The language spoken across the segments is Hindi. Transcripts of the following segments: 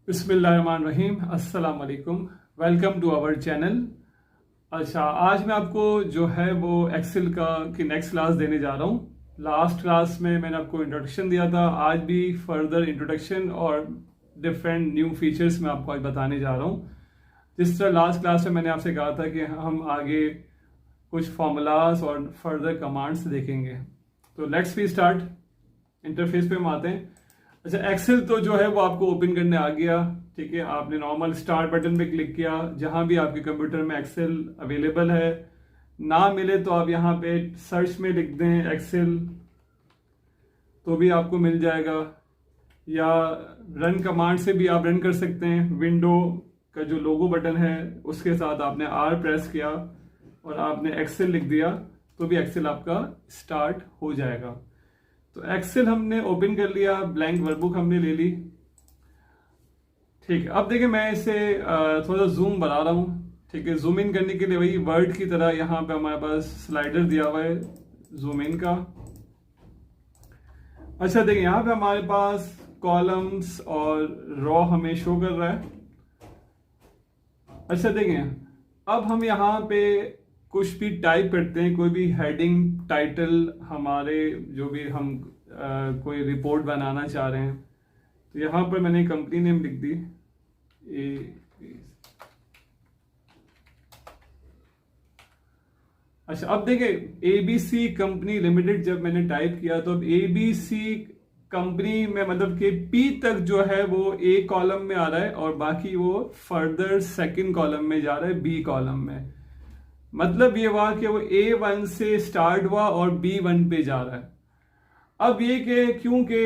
बिस्मिल्लाहिर्रहमानिर्रहीम, अस्सलाम वालेकुम। Welcome to our channel. अच्छा, आज मैं आपको जो है वो एक्सेल की नेक्स्ट क्लास देने जा रहा हूँ। लास्ट क्लास में मैंने आपको इंट्रोडक्शन दिया था, आज भी फर्दर इंट्रोडक्शन और डिफरेंट न्यू फीचर्स मैं आपको आज बताने जा रहा हूँ। जिस तरह लास्ट क्लास में मैंने आपसे कहा था कि हम आगे कुछ फार्मूलाज और फर्दर कमांड्स देखेंगे। तो लेट्स वी स्टार्ट। इंटरफेस पे हम आते हैं। अच्छा, एक्सेल तो जो है वो आपको ओपन करने आ गया। ठीक है, आपने नॉर्मल स्टार्ट बटन पे क्लिक किया। जहां भी आपके कंप्यूटर में एक्सेल अवेलेबल है, ना मिले तो आप यहाँ पे सर्च में लिख दें एक्सेल, तो भी आपको मिल जाएगा। या रन कमांड से भी आप रन कर सकते हैं। विंडो का जो लोगो बटन है उसके साथ आपने आर प्रेस किया और आपने एक्सेल लिख दिया तो भी एक्सेल आपका स्टार्ट हो जाएगा। तो एक्सेल हमने ओपन कर लिया, ब्लैंक वर्कबुक हमने ले ली। ठीक है, अब देखिए मैं इसे थोड़ा जूम बढ़ा रहा हूँ। ठीक है, जूम इन करने के लिए वही वर्ड की तरह यहाँ पे हमारे पास स्लाइडर दिया हुआ है जूम इन का। अच्छा देखिए, यहाँ पे हमारे पास कॉलम्स और रॉ हमें शो कर रहा है। अच्छा देखिए, अब हम यहाँ पे कुछ भी टाइप करते हैं, कोई भी हेडिंग टाइटल, हमारे जो भी हम कोई रिपोर्ट बनाना चाह रहे हैं, तो यहाँ पर मैंने कंपनी नेम लिख दी ए। अच्छा, अब देखिए एबीसी कंपनी लिमिटेड जब मैंने टाइप किया तो अब एबीसी कंपनी में मतलब कि पी तक जो है वो ए कॉलम में आ रहा है और बाकी वो फर्दर सेकंड कॉलम में जा रहा है बी कॉलम में। मतलब ये हुआ कि वो A1 से स्टार्ट हुआ और B1 पे जा रहा है। अब ये कि क्योंकि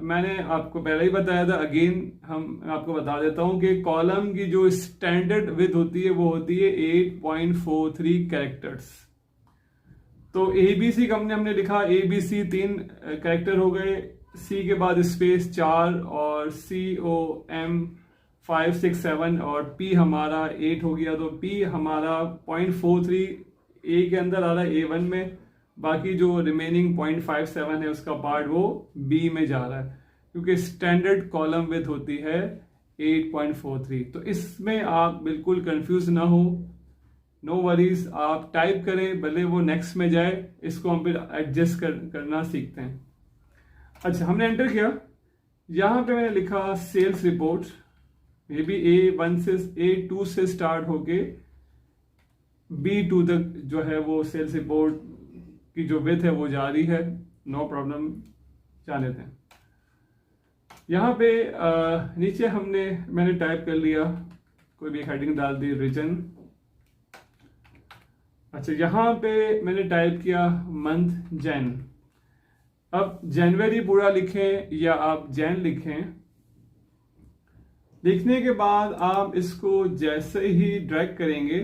मैंने आपको पहले ही बताया था, अगेन हम आपको बता देता हूं कि कॉलम की जो स्टैंडर्ड विड्थ होती है वो होती है 8.43 कैरेक्टर्स। तो ABC कंपनी हमने लिखा, ABC 3 कैरेक्टर हो गए, C के बाद स्पेस 4 और COM 5 6 7 और P हमारा 8 हो गया। तो P हमारा 0.43 A के अंदर आ रहा है A1 में, बाकी जो रिमेनिंग 0.57 है उसका पार्ट वो B में जा रहा है, क्योंकि स्टैंडर्ड कॉलम विड्थ होती है 8.43। तो इसमें आप बिल्कुल कंफ्यूज ना हो, नो वरीज, आप टाइप करें भले वो नेक्स्ट में जाए, इसको हम फिर एडजस्ट करना सीखते हैं। अच्छा, हमने एंटर किया, यहां पे मैंने लिखा सेल्स रिपोर्ट। ये भी A1 से A2 से स्टार्ट होके B2 तक जो है वो सेल्स रिपोर्ट की जो विड्थ है वो जारी है, नो प्रॉब्लम, जाने दें। यहाँ पे नीचे मैंने टाइप कर लिया, कोई भी हेडिंग डाल दी, रीजन। अच्छा, यहाँ पे मैंने टाइप किया मंथ जैन। अब जनवरी पूरा लिखें या आप जैन लिखें, लिखने के बाद आप इसको जैसे ही ड्रैग करेंगे,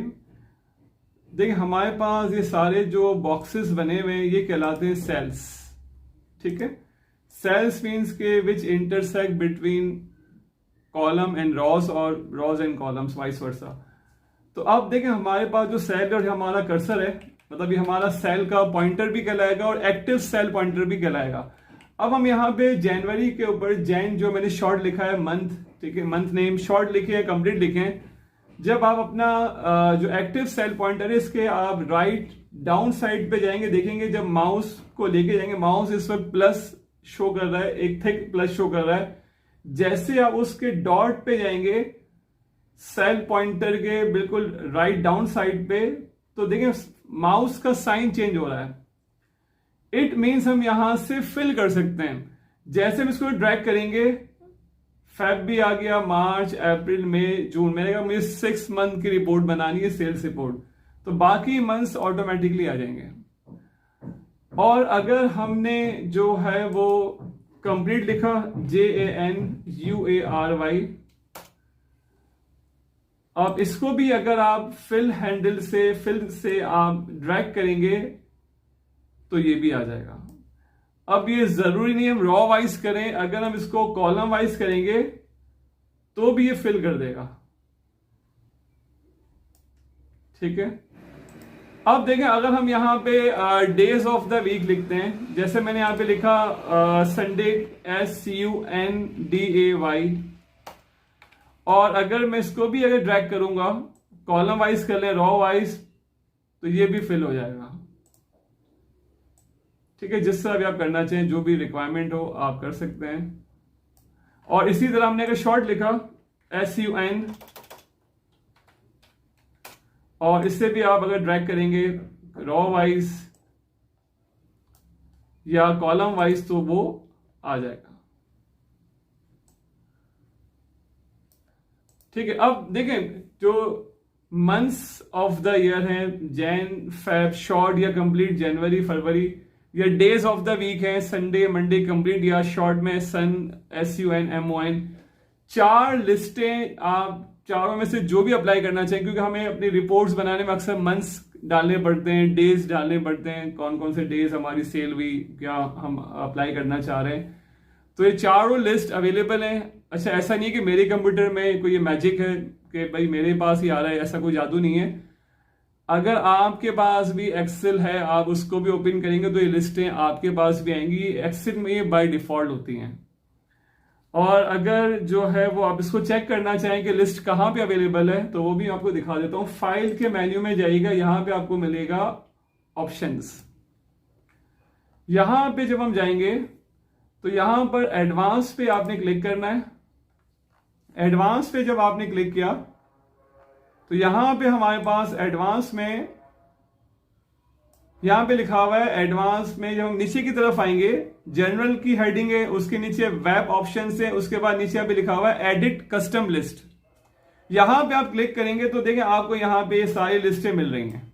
देखिए हमारे पास ये सारे जो बॉक्सेस बने हुए हैं ये कहलाते हैं सेल्स। ठीक है, सेल्स मींस के which intersect between column and rows और rows and columns, vice versa. तो अब देखें हमारे पास जो सेल और हमारा कर्सर है, मतलब ये हमारा सेल का पॉइंटर भी कहलाएगा और एक्टिव सेल पॉइंटर भी कहलाएगा। अब हम यहाँ पे जनवरी के ऊपर जैन जो मैंने शॉर्ट लिखा है मंथ, ठीक है, मंथ नेम शॉर्ट लिखे है, कंप्लीट लिखें। जब आप अपना जो एक्टिव सेल पॉइंटर है इसके आप राइट डाउन साइड पे जाएंगे, देखेंगे जब माउस को लेके जाएंगे, माउस इस वक्त प्लस शो कर रहा है, एक थिक प्लस शो कर रहा है। जैसे आप उसके डॉट पे जाएंगे सेल पॉइंटर के बिल्कुल राइट डाउन साइड पे, तो देखें माउस का साइन चेंज हो रहा है। इट मीन्स हम यहां से फिल कर सकते हैं। जैसे हम इसको ड्रैग करेंगे, फेब भी आ गया, मार्च अप्रैल मई जून, मैंने कहा मुझे 6 मंथ की रिपोर्ट बनानी है, सेल्स रिपोर्ट, तो बाकी मंथ्स ऑटोमेटिकली आ जाएंगे। और अगर हमने जो है वो कंप्लीट लिखा, JANUARY, अब इसको भी अगर आप फिल से आप ड्रैग करेंगे तो ये भी आ जाएगा। अब ये जरूरी नहीं हम रॉ वाइज करें, अगर हम इसको कॉलम वाइज करेंगे तो भी ये फिल कर देगा। ठीक है, अब देखें अगर हम यहाँ पे डेज ऑफ द वीक लिखते हैं, जैसे मैंने यहाँ पे लिखा संडे, SUNDAY, और अगर मैं इसको भी अगर ड्रैग करूंगा, कॉलम वाइज कर ले, रॉ वाइज, तो ये भी फिल हो जाएगा। ठीक है, जिस तरह भी आप करना चाहें, जो भी रिक्वायरमेंट हो आप कर सकते हैं। और इसी तरह हमने अगर शॉर्ट लिखा SUN, और इससे भी आप अगर ड्रैग करेंगे रॉ वाइज या कॉलम वाइज तो वो आ जाएगा। ठीक है, अब देखें जो मंथ्स ऑफ द ईयर हैं, जैन, फेब, शॉर्ट या कंप्लीट, जनवरी, फरवरी, या डेज ऑफ द वीक है, संडे, मंडे, कंप्लीट, या शॉर्ट में सन, SUN, MON। 4 लिस्टें आप चारों में से जो भी अप्लाई करना चाहिए, क्योंकि हमें अपनी रिपोर्ट्स बनाने में अक्सर मंथ्स डालने पड़ते हैं, डेज डालने पड़ते हैं, कौन कौन से डेज हमारी सेल हुई, क्या हम अप्लाई करना चाह रहे हैं। तो ये चारों लिस्ट अवेलेबल हैं। अच्छा, ऐसा नहीं है कि मेरे कंप्यूटर में कोई मैजिक है कि भाई मेरे पास ही आ रहा है, ऐसा कोई जादू नहीं है। अगर आपके पास भी एक्सेल है, आप उसको भी ओपन करेंगे तो ये लिस्टें आपके पास भी आएंगी। एक्सेल में ये बाय डिफॉल्ट होती हैं। और अगर जो है वो आप इसको चेक करना चाहें कि लिस्ट कहाँ पे अवेलेबल है, तो वो भी आपको दिखा देता हूं। फाइल के मेन्यू में जाइएगा, यहां पे आपको मिलेगा ऑप्शंस। यहां पे जब हम जाएंगे तो यहां पर एडवांस पे आपने क्लिक करना है। एडवांस पे जब आपने क्लिक किया तो यहां पे हमारे पास एडवांस में यहां पे लिखा हुआ है, एडवांस में जब हम नीचे की तरफ आएंगे, जनरल की हेडिंग है, उसके नीचे वेब ऑप्शन है, उसके बाद नीचे यहाँ पे लिखा हुआ है एडिट कस्टम लिस्ट। यहां पे आप क्लिक करेंगे तो देखें आपको यहां पे ये सारी लिस्टें मिल रही हैं।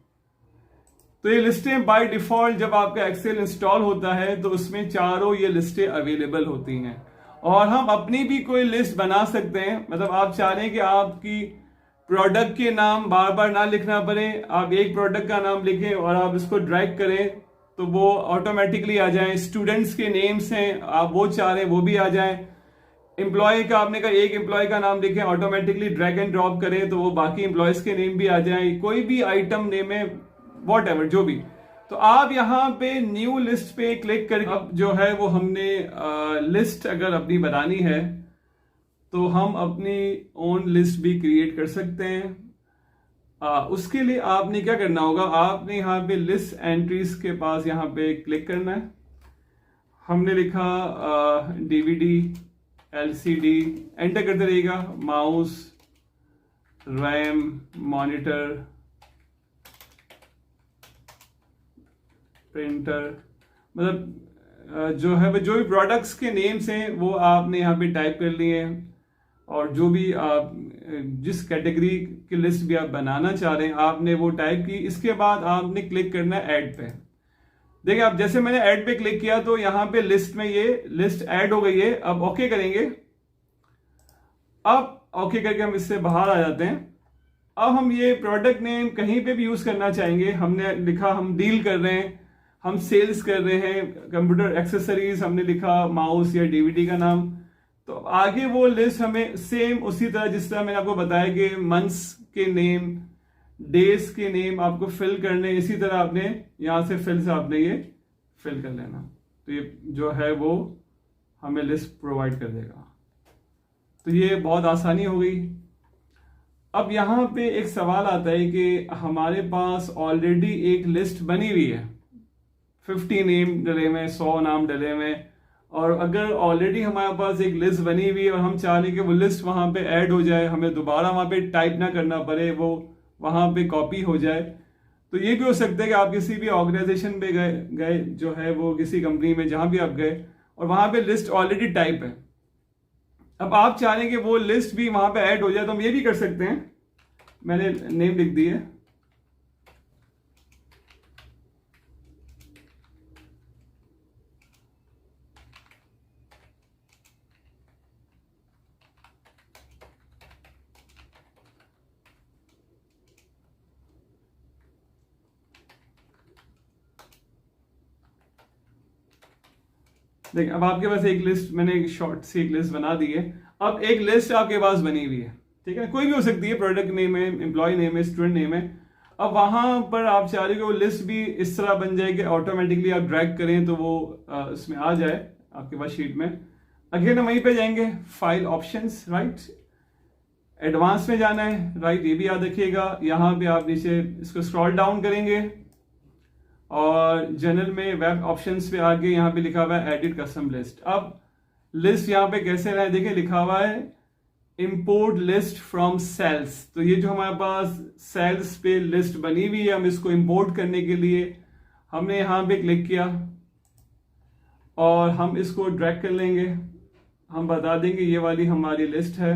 तो ये लिस्टें बाय डिफॉल्ट जब आपका एक्सेल इंस्टॉल होता है तो उसमें चारों ये लिस्टें अवेलेबल होती हैं। और हम अपनी भी कोई लिस्ट बना सकते हैं। मतलब आप चाह रहे हैं कि आपकी प्रोडक्ट के नाम बार बार ना लिखना पड़े, आप एक प्रोडक्ट का नाम लिखें और आप इसको ड्रैग करें तो वो ऑटोमेटिकली आ जाए। स्टूडेंट्स के नेम्स हैं, आप वो चाह रहे हैं वो भी आ जाए। एम्प्लॉय का आपने कहा एक एम्प्लॉय का नाम लिखें, ऑटोमेटिकली ड्रैग एंड ड्रॉप करें तो वो बाकी एम्प्लॉयज के नेम भी आ जाए। कोई भी आइटम नेम है, वॉट एवर, जो भी। तो आप यहाँ पे न्यू लिस्ट पे क्लिक करके अब जो है वो हमने लिस्ट अगर अपनी बनानी है तो हम अपनी ओन लिस्ट भी क्रिएट कर सकते हैं। उसके लिए आपने क्या करना होगा, आपने यहाँ पे लिस्ट एंट्रीज के पास यहाँ पे क्लिक करना है। हमने लिखा DVD, LCD, एंटर करते रहिएगा। माउस, रैम, मॉनिटर, प्रिंटर, मतलब जो है जो भी प्रोडक्ट्स के नेम्स हैं वो आपने यहाँ पे टाइप कर लिए हैं। और जो भी आप जिस कैटेगरी की लिस्ट भी आप बनाना चाह रहे हैं आपने वो टाइप की। इसके बाद आपने क्लिक करना है ऐड पे। देखिए आप जैसे मैंने ऐड पे क्लिक किया तो यहाँ पे लिस्ट में ये लिस्ट ऐड हो गई है। अब ओके करेंगे। अब ओके करके हम इससे बाहर आ जाते हैं। अब हम ये प्रोडक्ट नेम कहीं पे भी यूज करना चाहेंगे। हमने लिखा हम डील कर रहे हैं, हम सेल्स कर रहे हैं, कंप्यूटर एक्सेसरीज, हमने लिखा माउस या DVD का नाम। तो आगे वो लिस्ट हमें सेम उसी तरह जिस तरह मैंने आपको बताया कि मंथ्स के नेम, डेज के नेम आपको फिल करने, इसी तरह आपने यहां से फिल से आपने ये फिल कर लेना। तो ये जो है वो हमें लिस्ट प्रोवाइड कर देगा। तो ये बहुत आसानी हो गई। अब यहां पे एक सवाल आता है कि हमारे पास ऑलरेडी एक लिस्ट बनी हुई है, 50 नेम डले हुए, 100 नाम डले हुए। और अगर ऑलरेडी हमारे पास एक लिस्ट बनी हुई है और हम चाह रहे हैं कि वो लिस्ट वहां पे ऐड हो जाए, हमें दोबारा वहां पे टाइप ना करना पड़े, वो वहां पे कॉपी हो जाए, तो ये भी हो सकता है कि आप किसी भी ऑर्गेनाइजेशन पे गए जो है वो किसी कंपनी में जहां भी आप गए और वहां पे लिस्ट ऑलरेडी टाइप है। अब आप चाह रहे हैं कि वो लिस्ट भी वहां पे ऐड हो जाए, तो हम ये भी कर सकते हैं। मैंने नेम लिख दी है। देखिए अब आपके पास एक लिस्ट, मैंने एक शॉर्ट सी एक लिस्ट बना दी है। अब एक लिस्ट आपके पास बनी हुई है, ठीक है, कोई भी हो सकती है, प्रोडक्ट नेम है, एम्प्लॉय नेम है, स्टूडेंट नेम है। अब वहां पर आप चाह रहे हो वो लिस्ट भी इस तरह बन जाए कि ऑटोमेटिकली आप ड्रैग करें तो वो इसमें आ जाए आपके पास शीट में। अगेन हम वहीं पे जाएंगे, फाइल ऑप्शंस, राइट। एडवांस में जाना है, राइट, ये भी याद रखिएगा। यहाँ पे आप नीचे इसको स्क्रॉल डाउन करेंगे और जनरल में वेब ऑप्शंस पे आके यहाँ पे लिखा हुआ है एडिट कस्टम लिस्ट। अब लिस्ट यहाँ पे कैसे रहे, देखिए लिखा हुआ है इंपोर्ट लिस्ट फ्रॉम सेल्स। तो ये जो हमारे पास सेल्स पे लिस्ट बनी हुई है, हम इसको इंपोर्ट करने के लिए हमने यहाँ पे क्लिक किया और हम इसको ड्रैग कर लेंगे। हम बता देंगे ये वाली हमारी लिस्ट है।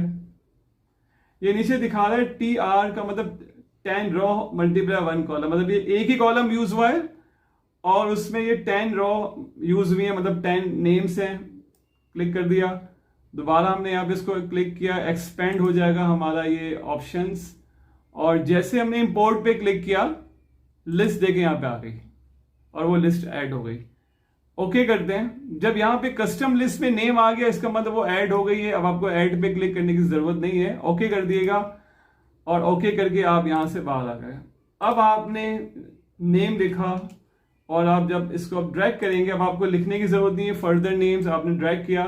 ये नीचे दिखा रहा है TR का मतलब 10 रॉ मल्टीप्लाई 1 कॉलम, मतलब ये एक ही कॉलम यूज हुआ है और उसमें ये 10 रॉ यूज हुई है, मतलब 10 नेम्स हैं। क्लिक कर दिया, दोबारा हमने यहाँ पे इसको क्लिक किया, एक्सपेंड हो जाएगा हमारा ये ऑप्शंस। और जैसे हमने इंपोर्ट पे क्लिक किया, लिस्ट देखें यहाँ पे आ गई और वो लिस्ट ऐड हो गई। ओके करते हैं। जब यहाँ पे कस्टम लिस्ट में नेम आ गया, इसका मतलब वो ऐड हो गई है। अब आपको ऐड पे क्लिक करने की जरूरत नहीं है, ओके कर दिएगा और ओके करके आप यहाँ से बाहर आ गए। अब आपने नेम लिखा और आप जब इसको अब ड्रैग करेंगे, अब आपको लिखने की जरूरत नहीं है फर्दर नेम्स, आपने ड्रैग किया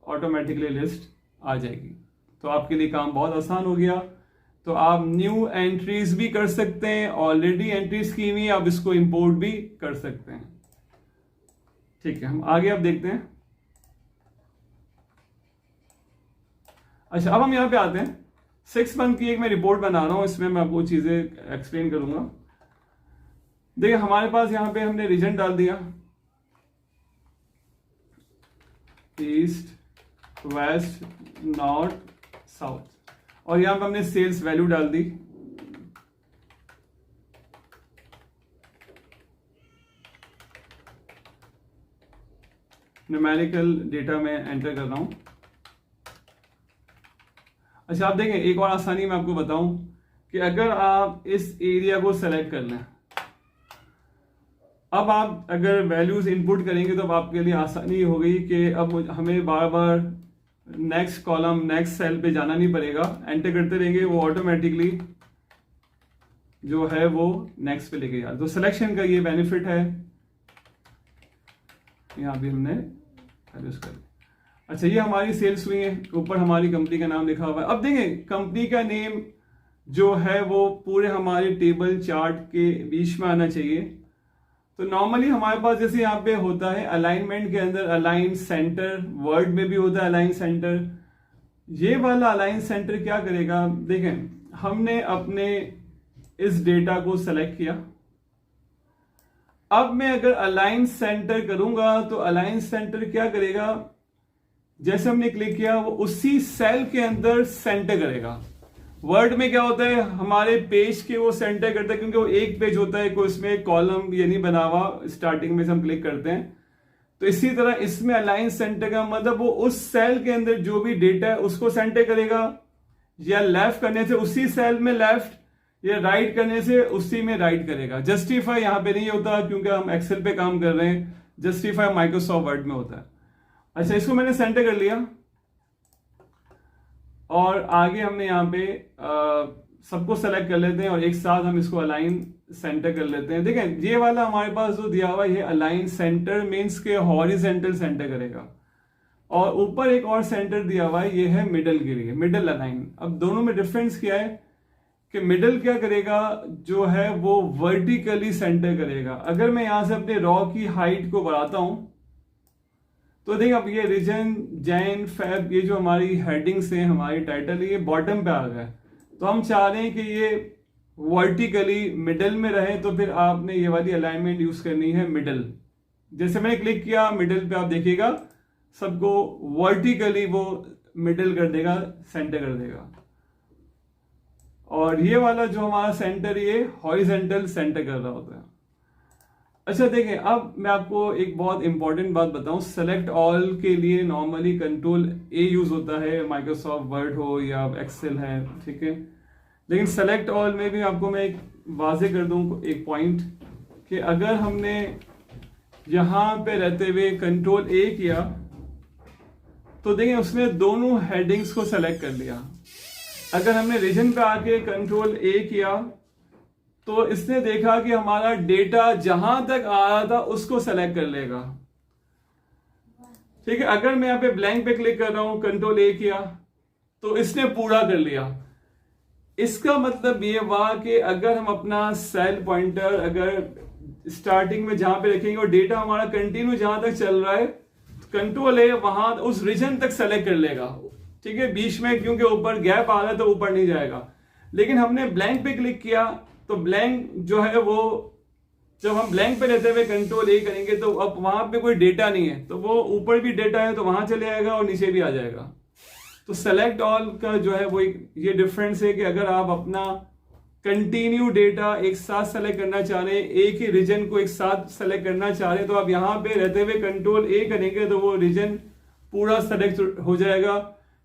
ऑटोमेटिकली लिस्ट आ जाएगी। तो आपके लिए काम बहुत आसान हो गया। तो आप न्यू एंट्रीज भी कर सकते हैं, ऑलरेडी एंट्रीज की हुई आप इसको इंपोर्ट भी कर सकते हैं। ठीक है, हम आगे अब देखते हैं। अच्छा, अब हम यहां पे आते हैं। 6 मंथ की एक मैं रिपोर्ट बना रहा हूं, इसमें मैं आपको चीजें एक्सप्लेन करूंगा। देखिए हमारे पास यहां पे हमने रीजन डाल दिया, ईस्ट, वेस्ट, नॉर्थ, साउथ, और यहां पे हमने सेल्स वैल्यू डाल दी। न्यूमेरिकल डेटा में एंटर कर रहा हूं। अच्छा, आप देखें एक और आसानी मैं आपको बताऊं कि अगर आप इस एरिया को सेलेक्ट कर लें, अब आप अगर वैल्यूज इनपुट करेंगे तो अब आपके लिए आसानी हो गई कि अब हमें बार बार नेक्स्ट कॉलम नेक्स्ट सेल पे जाना नहीं पड़ेगा, एंटर करते रहेंगे, वो ऑटोमेटिकली जो है वो नेक्स्ट पे लेके जाए। तो सिलेक्शन का ये बेनिफिट है। यहाँ भी हमने यूज कर। अच्छा, ये हमारी सेल्स हुई है, ऊपर हमारी कंपनी का नाम लिखा हुआ है। अब देखें कंपनी का नेम जो है वो पूरे हमारे टेबल चार्ट के बीच में आना चाहिए। तो नॉर्मली हमारे पास जैसे यहाँ पे होता है अलाइनमेंट के अंदर अलाइन सेंटर, वर्ड में भी होता है अलाइन सेंटर। ये वाला अलाइन सेंटर क्या करेगा, देखें हमने अपने इस डेटा को सेलेक्ट किया। अब मैं अगर अलाइन सेंटर करूंगा तो अलाइन सेंटर क्या करेगा, जैसे हमने क्लिक किया वो उसी सेल के अंदर सेंटर करेगा। वर्ड में क्या होता है, हमारे पेज के वो सेंटर करता है क्योंकि वो एक पेज होता है, कोई उसमें कॉलम ये नहीं बना हुआ स्टार्टिंग में से हम क्लिक करते हैं। तो इसी तरह इसमें अलाइन सेंटर का मतलब वो उस सेल के अंदर जो भी डेटा है उसको सेंटर करेगा, या लेफ्ट करने से उसी सेल में लेफ्ट, या राइट करने से उसी में राइट करेगा। जस्टिफाई यहाँ पे नहीं होता क्योंकि हम एक्सेल पे काम कर रहे हैं, जस्टिफाई माइक्रोसॉफ्ट वर्ड में होता है। अच्छा, इसको मैंने सेंटर कर लिया और आगे हमने यहाँ पे सबको सेलेक्ट कर लेते हैं और एक साथ हम इसको अलाइन सेंटर कर लेते हैं। देखें ये वाला हमारे पास जो दिया हुआ है, ये अलाइन सेंटर मीन्स के हॉरिजेंटल सेंटर करेगा, और ऊपर एक और सेंटर दिया हुआ है, ये है मिडल के लिए, मिडल अलाइन। अब दोनों में डिफरेंस क्या है कि मिडल क्या करेगा, जो है वो वर्टिकली सेंटर करेगा। अगर मैं यहां से अपने रॉ की हाइट को बढ़ाता हूं तो देखिए अब ये रीजन, जैन, फेब, ये जो हमारी हेडिंग्स हैं, हमारी टाइटल, ये बॉटम पे आ गया। तो हम चाह रहे हैं कि ये वर्टिकली मिडल में रहे, तो फिर आपने ये वाली अलाइनमेंट यूज करनी है मिडल। जैसे मैंने क्लिक किया मिडल पे, आप देखिएगा सबको वर्टिकली वो मिडल कर देगा, सेंटर कर देगा। और ये वाला जो हमारा सेंटर, ये हॉरिजॉन्टल सेंटर कर रहा होता है। अच्छा देखें, अब मैं आपको एक बहुत इंपॉर्टेंट बात बताऊं। सेलेक्ट ऑल के लिए नॉर्मली कंट्रोल ए यूज होता है, माइक्रोसॉफ्ट वर्ड हो या एक्सेल है, ठीक है। लेकिन सेलेक्ट ऑल में भी आपको मैं एक वाजे कर दूं एक पॉइंट, कि अगर हमने यहां पे रहते हुए कंट्रोल ए किया तो देखें उसने दोनों हेडिंग्स को सेलेक्ट कर लिया। अगर हमने रीजन पे आके कंट्रोल ए किया तो इसने देखा कि हमारा डेटा जहां तक आ रहा था उसको सेलेक्ट कर लेगा, ठीक है। अगर मैं यहाँ पे ब्लैंक पे क्लिक कर रहा हूं, कंट्रोल ए किया तो इसने पूरा कर लिया। इसका मतलब ये हुआ कि अगर हम अपना सेल पॉइंटर अगर स्टार्टिंग में जहां पे रखेंगे और डेटा हमारा कंटिन्यू जहां तक चल रहा है, कंट्रोल ए वहां उस रीजन तक सेलेक्ट कर लेगा, ठीक है। बीच में क्योंकि ऊपर गैप आ रहा है तो ऊपर नहीं जाएगा। लेकिन हमने ब्लैंक पे क्लिक किया तो ब्लैंक जो है वो, जब हम ब्लैंक पे रहते हुए कंट्रोल ए करेंगे तो अब वहां पे कोई डेटा नहीं है, तो वो ऊपर भी डेटा है तो वहां चले आएगा और नीचे भी आ जाएगा। तो सेलेक्ट ऑल का जो है वो ये डिफरेंस है कि अगर आप अपना कंटिन्यू डेटा एक साथ सेलेक्ट करना चाह रहे हैं, एक ही रीजन को एक साथ सेलेक्ट करना चाह रहे हैं, तो आप यहां पे रहते हुए कंट्रोल ए करेंगे तो वो रीजन पूरा सेलेक्ट हो जाएगा,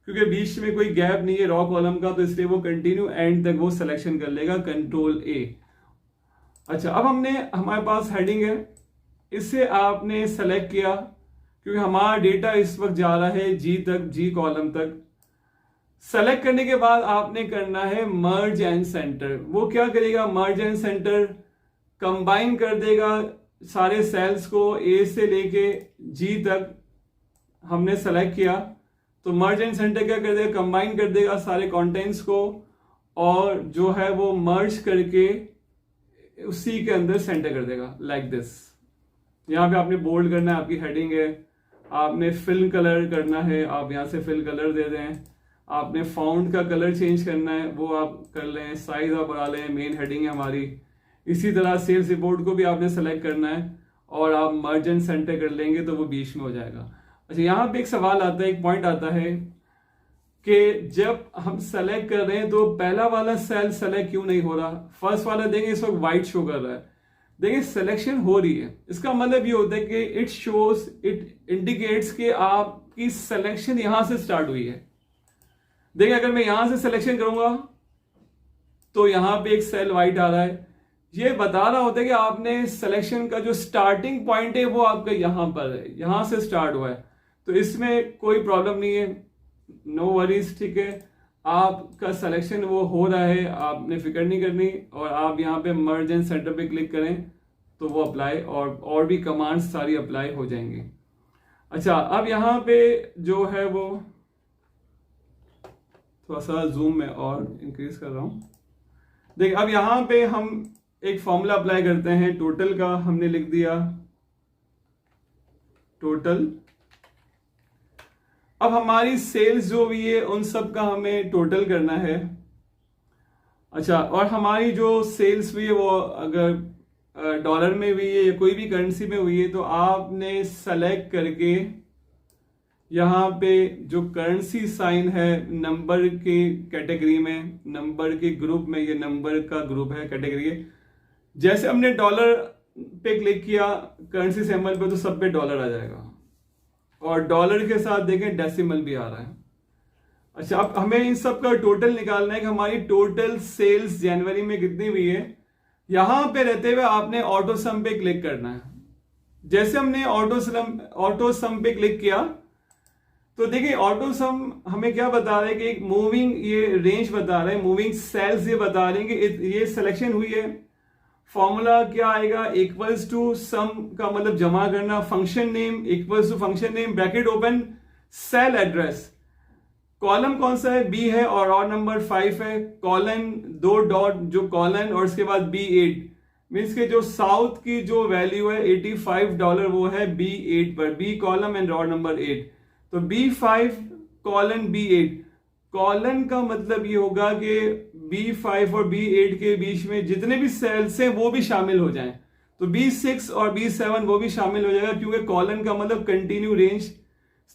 क्योंकि बीच में कोई गैप नहीं है रॉ कॉलम का, तो इसलिए वो कंटिन्यू एंड तक वो सिलेक्शन कर लेगा कंट्रोल ए। अच्छा, अब हमारे पास हेडिंग है, इससे आपने सेलेक्ट किया क्योंकि हमारा डेटा इस वक्त जा रहा है जी तक, जी कॉलम तक। सेलेक्ट करने के बाद आपने करना है मर्ज एंड सेंटर। वो क्या करेगा, मर्ज एंड सेंटर कंबाइन कर देगा सारे सेल्स को, ए से लेके जी तक हमने सेलेक्ट किया तो मर्ज एंड सेंटर क्या कर देगा, कंबाइन कर देगा सारे कंटेंट्स को और जो है वो मर्ज करके उसी के अंदर सेंटर कर देगा, लाइक दिस। यहाँ पे आपने बोल्ड करना है, आपकी हेडिंग है, आपने फिल कलर करना है, आप यहाँ से फिल कलर दे दें, आपने फाउंट का कलर चेंज करना है वो आप कर लें, साइज आप बढ़ा लें, मेन हेडिंग है हमारी। इसी तरह सेल्स रिपोर्ट को भी आपने सेलेक्ट करना है और आप मर्ज एंड सेंटर कर लेंगे तो वो बीच में हो जाएगा। अच्छा, यहाँ पे एक सवाल आता है, एक पॉइंट आता है कि जब हम सेलेक्ट कर रहे हैं तो पहला वाला सेल सेलेक्ट क्यों नहीं हो रहा। फर्स्ट वाला देंगे इस वक्त व्हाइट शो कर रहा है, देखिए सिलेक्शन हो रही है, इसका मतलब ये होता है कि इट शोज, इट इंडिकेट्स कि आपकी सिलेक्शन यहां से स्टार्ट हुई है। देखिए अगर मैं यहां से सिलेक्शन करूंगा तो यहां पे एक सेल व्हाइट आ रहा है, ये बता रहा होता है कि आपने सिलेक्शन का जो स्टार्टिंग पॉइंट है वो आपका यहां पर है, यहां से स्टार्ट हुआ है, तो इसमें कोई प्रॉब्लम नहीं है, नो वरीज, ठीक है। आपका सिलेक्शन वो हो रहा है, आपने फिक्र नहीं करनी, और आप यहाँ पे मर्ज एंड सेंटर पे क्लिक करें तो वो अप्लाई और भी कमांड्स सारी अप्लाई हो जाएंगी। अच्छा, अब यहाँ पे जो है वो थोड़ा सा जूम में और इंक्रीज कर रहा हूं। देखिए अब यहाँ पे हम एक फॉर्मूला अप्लाई करते हैं, टोटल का हमने लिख दिया टोटल। अब हमारी सेल्स जो भी है उन सब का हमें टोटल करना है। अच्छा, और हमारी जो सेल्स हुई है वो अगर डॉलर में हुई है या कोई भी करेंसी में हुई है तो आपने सेलेक्ट करके यहाँ पे जो करेंसी साइन है नंबर के कैटेगरी में, नंबर के ग्रुप में, ये नंबर का ग्रुप है, कैटेगरी है। जैसे हमने डॉलर पे क्लिक किया करेंसी सिंबल पे तो सब पे डॉलर आ जाएगा, और डॉलर के साथ देखें डेसिमल भी आ रहा है। अच्छा, अब हमें इन सब का टोटल निकालना है कि हमारी टोटल सेल्स जनवरी में कितनी हुई है। यहां पे रहते हुए आपने ऑटो सम पे क्लिक करना है। जैसे हमने ऑटो सम पे क्लिक किया तो देखिए ऑटो सम हमें क्या बता रहा है कि एक मूविंग ये रेंज बता रहा है, मूविंग सेल्स ये बता रहे हैं कि ये सिलेक्शन हुई है। फॉर्मूला क्या आएगा, इक्वल्स टू सम का मतलब जमा करना, function name equals to function name bracket open cell address, column कौन सा है, बी है और और नंबर 5 है, कॉलन 2 डॉट जो कॉलन और उसके बाद B8 मीन्स के जो साउथ की जो वैल्यू है $85 वो है B8 पर, B column and row number 8, तो B5 कॉलन B8। कॉलन का मतलब ये होगा कि B5 और B8 के बीच में जितने भी सेल्स हैं वो भी शामिल हो जाएं, तो B6 और B7 वो भी शामिल हो जाएगा, क्योंकि कॉलन का मतलब कंटिन्यू रेंज,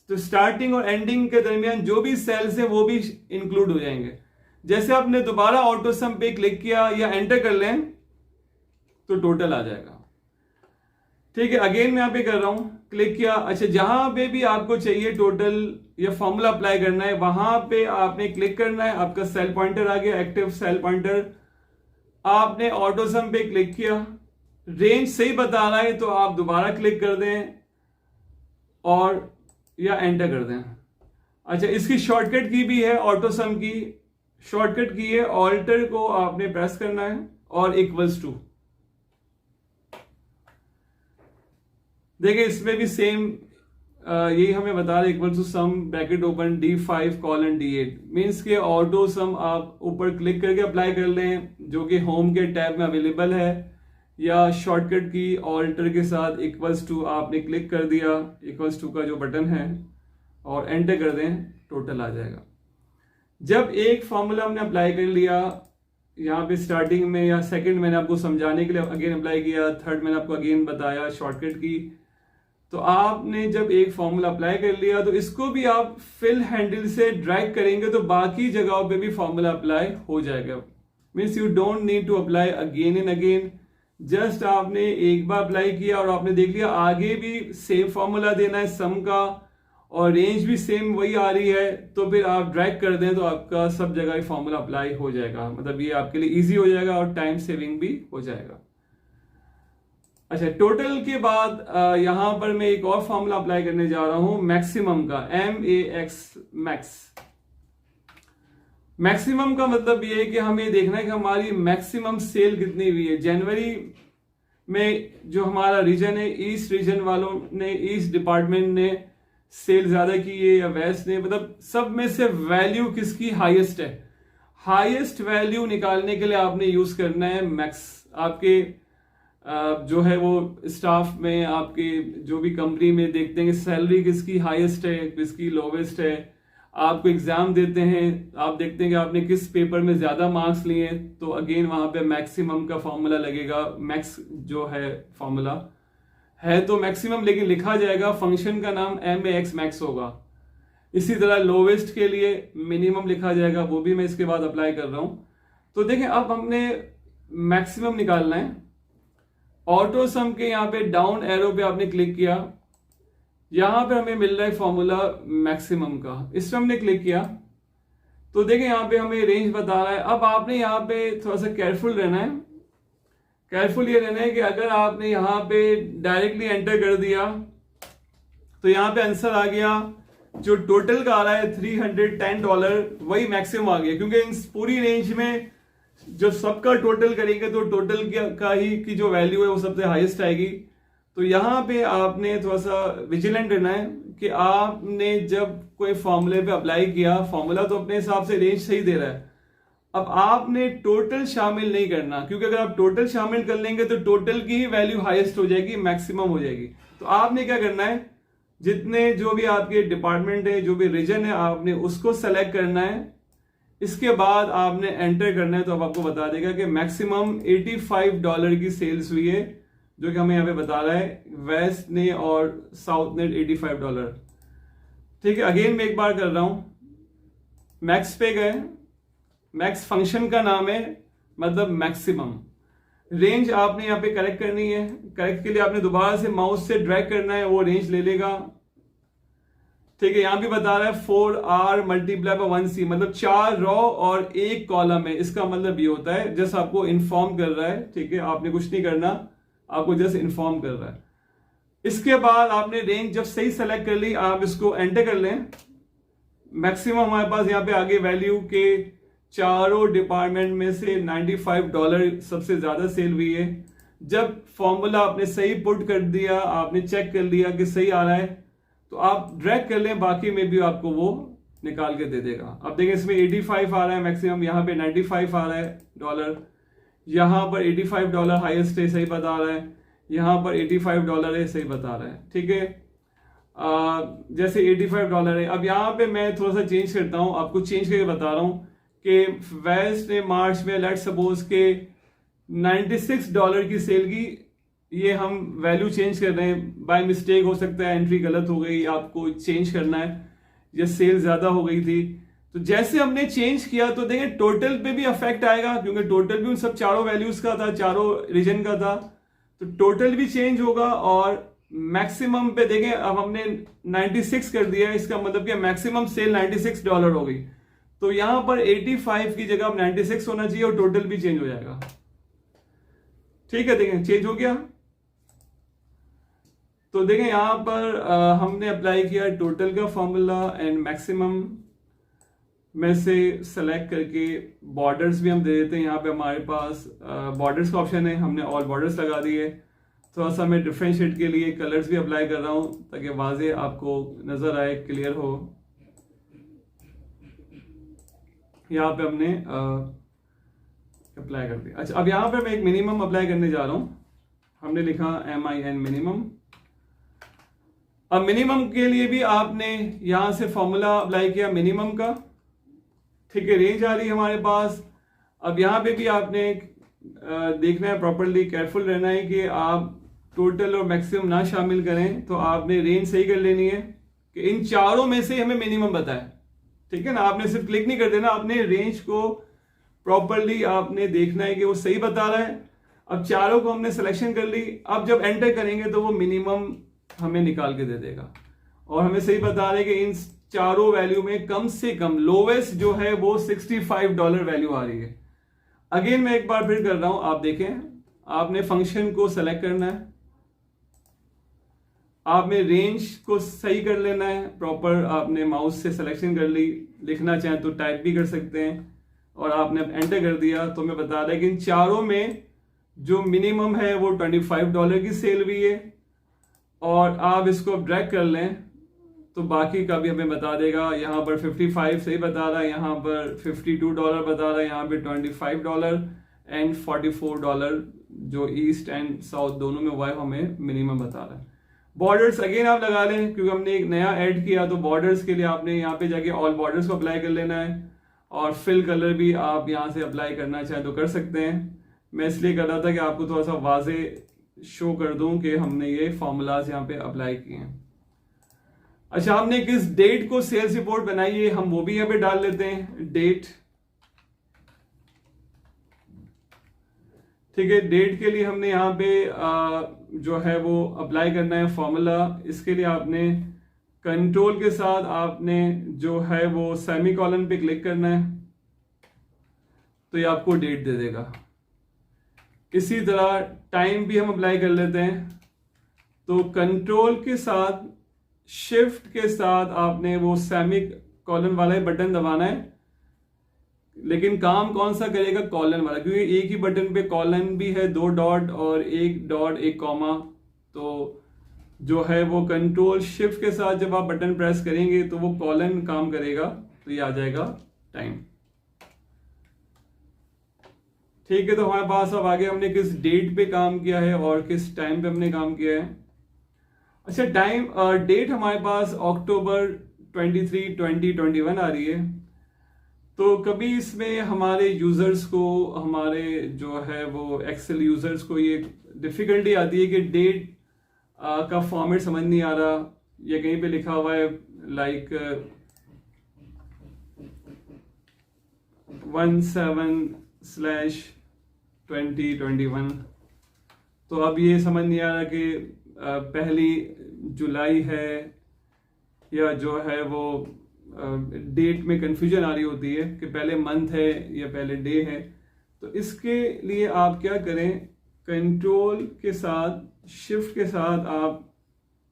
तो स्टार्टिंग और एंडिंग के दरमियान जो भी सेल्स हैं वो भी इंक्लूड हो जाएंगे। जैसे आपने दोबारा ऑटो सम पे क्लिक किया या एंटर कर लें तो टोटल आ जाएगा, ठीक है। अगेन मैं यहां पे कर रहा हूं, क्लिक किया। अच्छा, जहां पे भी आपको चाहिए टोटल या फॉर्मूला अप्लाई करना है वहां पे आपने क्लिक करना है, आपका सेल पॉइंटर आ गया, एक्टिव सेल पॉइंटर। आपने ऑटो सम पे क्लिक किया, रेंज सही बता रहा है तो आप दोबारा क्लिक कर दें और या एंटर कर दें। अच्छा, इसकी शॉर्टकट की भी है, ऑटो सम की शॉर्टकट की है, ऑल्टर को आपने प्रेस करना है और इक्वल्स टू। देखिए इसमें भी सेम यही हमें बता रहे equal to sum bracket open D5 colon D8 means के ऑटो सम आप ऊपर क्लिक करके अप्लाई कर लें जो कि होम के टैब में अवेलेबल है, या शॉर्टकट की ऑल्टर के साथ इक्वल्स टू आपने क्लिक कर दिया, इक्वल्स टू का जो बटन है और एंटर कर दें, टोटल आ जाएगा। जब एक फॉर्मूला हमने अप्लाई कर लिया, यहाँ पे स्टार्टिंग में या सेकंड मैंने आपको समझाने के लिए अगेन अप्लाई किया, थर्ड मैंने आपको अगेन बताया शॉर्टकट की, तो आपने जब एक फॉर्मूला अप्लाई कर लिया तो इसको भी आप फिल हैंडल से ड्रैग करेंगे तो बाकी जगहों पे भी फॉर्मूला अप्लाई हो जाएगा। Means you don't need to apply again and again, just आपने एक बार अप्लाई किया और आपने देख लिया आगे भी सेम फॉर्मूला देना है सम का और रेंज भी सेम वही आ रही है, तो फिर आप ड्रैग कर दें तो आपका सब जगह फॉर्मूला अप्लाई हो जाएगा। मतलब ये आपके लिए इजी हो जाएगा और टाइम सेविंग भी हो जाएगा। अच्छा, टोटल के बाद यहां पर मैं एक और फॉर्मूला अप्लाई करने जा रहा हूं मैक्सिमम का, MAX मैक्स। मैक्सिमम का मतलब ये है कि हमें देखना है कि हमारी मैक्सिमम सेल कितनी हुई है। जनवरी में जो हमारा रीजन है, ईस्ट रीजन वालों ने, ईस्ट डिपार्टमेंट ने सेल ज्यादा की है या वेस्ट ने, मतलब सब में से वैल्यू किसकी हाईएस्ट है। हाईएस्ट वैल्यू निकालने के लिए आपने यूज करना है मैक्स। आपके जो है वो स्टाफ में, आपके जो भी कंपनी में देखते हैं कि सैलरी किसकी हाईएस्ट है, किसकी लोवेस्ट है। आपको एग्जाम देते हैं, आप देखते हैं कि आपने किस पेपर में ज्यादा मार्क्स लिए, तो अगेन वहां पे मैक्सिमम का फॉर्मूला लगेगा। मैक्स जो है फॉर्मूला है तो मैक्सिमम, लेकिन लिखा जाएगा फंक्शन का नाम MAX मैक्स होगा। इसी तरह लोवेस्ट के लिए मिनिमम लिखा जाएगा, वो भी मैं इसके बाद अप्लाई कर रहा हूं। तो देखें, अब हमने मैक्सिमम निकालना है। ऑटो सम के यहाँ पे डाउन एरो पे आपने क्लिक किया, यहां पे हमें मिल रहा है फॉर्मूला मैक्सिमम का, इस पर हमने क्लिक किया तो देखें यहाँ पे हमें रेंज बता रहा है। अब आपने यहाँ पे थोड़ा सा केयरफुल रहना है। केयरफुल ये रहना है कि अगर आपने यहाँ पे डायरेक्टली एंटर कर दिया तो यहाँ पे आंसर आ गया, जो टोटल का आ रहा है $310, वही मैक्सिमम आ गया, क्योंकि इन पूरी रेंज में जो सबका टोटल करेंगे तो टोटल का ही की जो वैल्यू है वो सबसे हाईएस्ट आएगी। तो यहाँ पे आपने थोड़ा सा विजिलेंट रहना है कि आपने जब कोई फॉर्मूले पे अप्लाई किया, फॉर्मूला तो अपने हिसाब से रेंज सही दे रहा है, अब आपने टोटल शामिल नहीं करना, क्योंकि अगर आप टोटल शामिल कर लेंगे तो टोटल की ही वैल्यू हाईएस्ट हो जाएगी, मैक्सिमम हो जाएगी। तो आपने क्या करना है, जितने जो भी आपके डिपार्टमेंट है, जो भी रीजन है, आपने उसको सेलेक्ट करना है। इसके बाद आपने एंटर करना है, तो अब आपको बता देगा कि मैक्सिमम $85 की सेल्स हुई है, जो कि हमें यहाँ पे बता रहा है वेस्ट ने और साउथ ने $85। ठीक है, अगेन मैं एक बार कर रहा हूं, मैक्स पे गए, मैक्स फंक्शन का नाम है, मतलब मैक्सिमम। रेंज आपने यहाँ पे करेक्ट करनी है। करेक्ट के लिए आपने दोबारा से माउस से ड्रैग करना है, वो रेंज ले लेगा। ठीक है, यहां भी बता रहा है 4R मल्टीप्लाई बाय 1C, मतलब 4 रॉ और 1 कॉलम है। इसका मतलब ये होता है, जस्ट आपको इन्फॉर्म कर रहा है। ठीक है, आपने कुछ नहीं करना, आपको जस्ट इन्फॉर्म कर रहा है। इसके बाद आपने रेंज जब सही सेलेक्ट कर ली, आप इसको एंटर कर लें। मैक्सिमम हमारे पास यहाँ पे आगे वैल्यू के चारों डिपार्टमेंट में से $95 सबसे ज्यादा सेल हुई है। जब फॉर्मूला आपने सही पुट कर दिया, आपने चेक कर लिया कि सही आ रहा है, तो आप ड्रैग कर लें, बाकी में भी आपको वो निकाल के दे देगा। अब देखिए, इसमें 85 आ रहा है मैक्सिमम, यहाँ पे 95 आ रहा है डॉलर, यहाँ पर $85 हाईएस्ट है, सही बता रहा है, यहाँ पर $85 है, सही बता रहा है। ठीक है, जैसे $85 है। अब यहाँ पे मैं थोड़ा सा चेंज करता हूँ, आपको चेंज करके बता रहा हूँ कि वेस्ट ने मार्च में लेट सपोज के $96 की सेल की, ये हम वैल्यू चेंज कर रहे हैं, बाय मिस्टेक हो सकता है, एंट्री गलत हो गई, आपको चेंज करना है, या सेल ज्यादा हो गई थी। तो जैसे हमने चेंज किया तो देखें टोटल पे भी अफेक्ट आएगा, क्योंकि टोटल भी उन सब चारों वैल्यूज का था, चारों रीजन का था, तो टोटल भी चेंज होगा। और मैक्सिमम पे देखें, अब हमने 96 कर दिया है, इसका मतलब कि मैक्सिमम सेल $96 हो गई, तो यहां पर 85 की जगह 96 होना चाहिए और टोटल भी चेंज हो जाएगा। ठीक है, देखें चेंज हो गया। तो देखें यहां पर हमने अप्लाई किया टोटल का फॉर्मूला एंड मैक्सिमम में से सेलेक्ट करके बॉर्डर्स भी हम दे देते हैं। यहाँ पे हमारे पास बॉर्डर्स का ऑप्शन है, हमने ऑल बॉर्डर्स लगा दिए। थोड़ा सा मैं डिफ्रेंशिएट के लिए कलर्स भी अप्लाई कर रहा हूँ ताकि वाजे आपको नजर आए, क्लियर हो। यहाँ पे हमने अप्लाई कर दिया। अच्छा, अब यहाँ पे मैं एक मिनिमम अप्लाई करने जा रहा हूँ। हमने लिखा MIN मिनिमम। अब मिनिमम के लिए भी आपने यहां से फॉर्मूला अप्लाई किया मिनिमम का, ठीक है। रेंज आ रही है हमारे पास। अब यहाँ पे भी आपने देखना है, प्रॉपरली केयरफुल रहना है कि आप टोटल और मैक्सिमम ना शामिल करें। तो आपने रेंज सही कर लेनी है कि इन चारों में से हमें मिनिमम बताए, ठीक है ना। आपने सिर्फ क्लिक नहीं कर देना, आपने रेंज को प्रॉपरली आपने देखना है कि वो सही बता रहा है। अब चारों को हमने सिलेक्शन कर ली। अब जब एंटर करेंगे तो वो मिनिमम हमें निकाल के दे देगा और हमें सही बता रहे कि इन चारों वैल्यू में कम से कम लोवेस्ट जो है वो $65 वैल्यू आ रही है। अगेन मैं एक बार फिर कर रहा हूं, आप देखें, आपने फंक्शन को सेलेक्ट करना है, आपने रेंज को सही कर लेना है प्रॉपर। आपने माउस से सिलेक्शन कर ली, लिखना चाहें तो टाइप भी कर सकते हैं, और आपने एंटर कर दिया तो मैं बता रहा है कि इन चारों में जो मिनिमम है वो $25 की सेल हुई है। और आप इसको ड्रैग कर लें तो बाकी का भी हमें बता देगा। यहाँ पर 55 सही बता रहा है, यहाँ पर $52 बता रहा है, यहाँ पे $25 एंड $44 जो ईस्ट एंड साउथ दोनों में हुआ है हमें मिनिमम बता रहा है। बॉर्डर्स अगेन आप लगा लें, क्योंकि हमने एक नया ऐड किया तो बॉर्डर्स के लिए आपने यहाँ पे जाके ऑल बॉर्डर्स को अप्लाई कर लेना है, और फिल कलर भी आप यहाँ से अप्लाई करना चाहें तो कर सकते हैं। मैं इसलिए कर रहा था कि आपको थोड़ा सा वाजे शो कर दूं कि हमने ये फॉर्मूलाज यहाँ पे अप्लाई किए हैं। अच्छा, हमने किस डेट को सेल्स रिपोर्ट बनाई है हम वो भी यहाँ पे डाल लेते हैं, डेट, ठीक है। डेट के लिए हमने यहाँ पे जो है वो अप्लाई करना है फॉर्मूला। इसके लिए आपने कंट्रोल के साथ आपने जो है वो सेमीकोलन पे क्लिक करना है, तो ये आपको डेट दे देगा। इसी तरह टाइम भी हम अप्लाई कर लेते हैं, तो कंट्रोल के साथ शिफ्ट के साथ आपने वो सेमीकोलन वाला बटन दबाना है। लेकिन काम कौन सा करेगा? कॉलन वाला, क्योंकि एक ही बटन पे कॉलन भी है, 2 डॉट और 1 डॉट 1 कॉमा। तो जो है वो कंट्रोल शिफ्ट के साथ जब आप बटन प्रेस करेंगे तो वो कॉलन काम करेगा, तो ये आ जाएगा टाइम, ठीक है। तो हमारे पास अब आगे हमने किस डेट पे काम किया है और किस टाइम पे हमने काम किया है। अच्छा, टाइम डेट हमारे पास अक्टूबर 23, 2021 आ रही है। तो कभी इसमें हमारे यूजर्स को, हमारे जो है वो एक्सेल यूजर्स को ये डिफिकल्टी आती है कि डेट का फॉर्मेट समझ नहीं आ रहा, या कहीं पे लिखा हुआ है लाइक 17/2021। तो अब ये समझ नहीं आ रहा कि पहली जुलाई है या जो है वो डेट में कंफ्यूजन आ रही होती है कि पहले मंथ है या पहले डे है। तो इसके लिए आप क्या करें, कंट्रोल के साथ शिफ्ट के साथ आप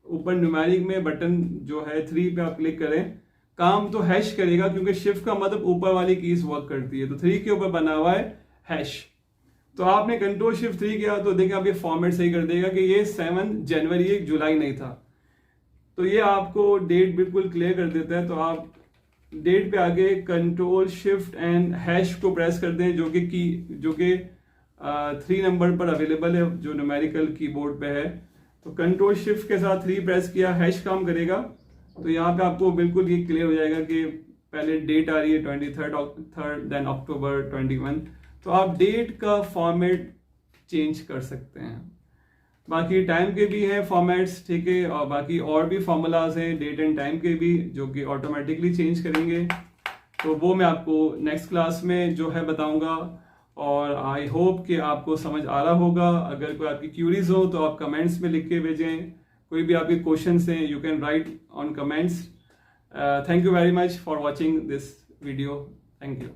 ऊपर न्यूमेरिक में बटन जो है 3 पे आप क्लिक करें। काम तो हैश करेगा क्योंकि शिफ्ट का मतलब ऊपर वाली कीज वर्क करती है, तो 3 के ऊपर बना हुआ है हैश। तो आपने कंट्रोल शिफ्ट 3 किया तो देखें आप ये फॉर्मेट सही कर देगा कि ये 7 जनवरी 1 जुलाई नहीं था। तो ये आपको डेट बिल्कुल क्लियर कर देता है। तो आप डेट पे आगे कंट्रोल शिफ्ट एंड हैश को प्रेस कर दें, जो कि 3 नंबर पर अवेलेबल है, जो न्यूमेरिकल कीबोर्ड पे है। तो कंट्रोल शिफ्ट के साथ 3 प्रेस किया, हैश काम करेगा। तो यहाँ पे आपको बिल्कुल ये क्लियर हो जाएगा कि पहले डेट आ रही है 23rd देन अक्टूबर 21। तो आप डेट का फॉर्मेट चेंज कर सकते हैं। बाकी टाइम के भी हैं फॉर्मेट्स, ठीक है, और बाकी और भी फॉर्मूलाज हैं डेट एंड टाइम के भी, जो कि ऑटोमेटिकली चेंज करेंगे। तो वो मैं आपको नेक्स्ट क्लास में जो है बताऊंगा। और आई होप कि आपको समझ आ रहा होगा। अगर कोई आपकी क्यूरीज हो तो आप कमेंट्स में लिख के भेजें। कोई भी आपके क्वेश्चंस हैं, you can write on comments. Thank you very much for watching this video. Thank you.